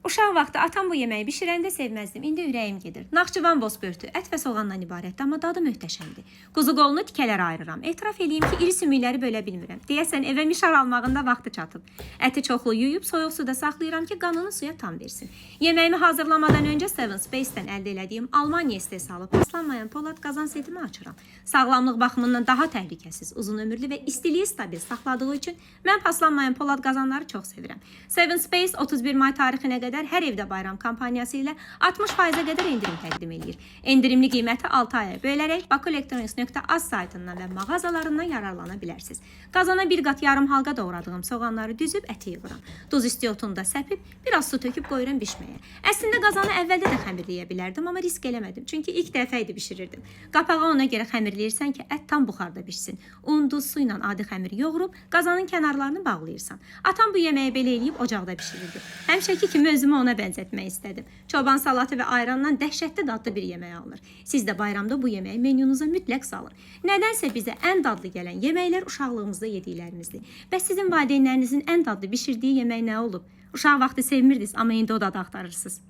Uşaq vaxtı atam bu yeməyi bişirəndə sevməzdim. İndi ürəyim gedir. Naxçıvan bozbörtü, ət və soğandan ibarətdir, amma dadı möhtəşəmdir. Quzu qolunu tikələrə ayırıram. Etiraf eləyim ki, iri sümükləri bölə bilmirəm. Deyəsən evə mişar almağında vaxtı çatıb. Əti çoxlu yuyub soyuq suda saxlayıram ki, qanını suya tam versin. Yeməyimi hazırlamadan öncə Seven Space-dən əldə elədiyim Almaniya istehsalı paslanmayan polad qazan setimi açıram. Sağlamlıq baxımından daha təhlükəsiz, uzun ömürlü və istiliyi stabil saxladığı üçün mən paslanmayan polad qazanları çox sevirəm. Seven Space 31 may tarixinə qədər hər evdə bayram kampaniyası ilə 60%-ə qədər endirim təqdim edir. Endirimli qiyməti 6 aya bölərək bakoelektronics.az saytından və mağazalarından yararlana bilərsiniz. Qazana bir qat yarım halqa doğradığım soğanları düzüb əti yığıram. Duz istiotunu da səpib, biraz su töküb qoyuram bişməyə. Əslində qazanı əvvəldə də xəmirləyə bilərdim, amma risk eləmədim. Çünki ilk dəfə idi bişirirdim. Qapağı ona görə xəmirləyirsən ki, ət tam buxarda bişsin. Un, duz, su ilə adi xəmir yoğurub, qazanın kənarlarını bağlayırsan. Atam bu yeməyi belə eləyib ocaqda bişirirdi. Həmişəki kimi özümü ona bənzətmək istədim. Çoban salatı və ayrandan dəhşətli dadlı bir yemək alınır. Siz də bayramda bu yeməyi menyunuza mütləq salın. Nədənsə bizə ən dadlı gələn yeməklər uşaqlığımızda yediklərimizdir. Bəs sizin valideynlərinizin ən dadlı bişirdiyi yemək nə olub? Uşaq vaxtı sevmirdiniz, amma indi o dadı axtarırsınız.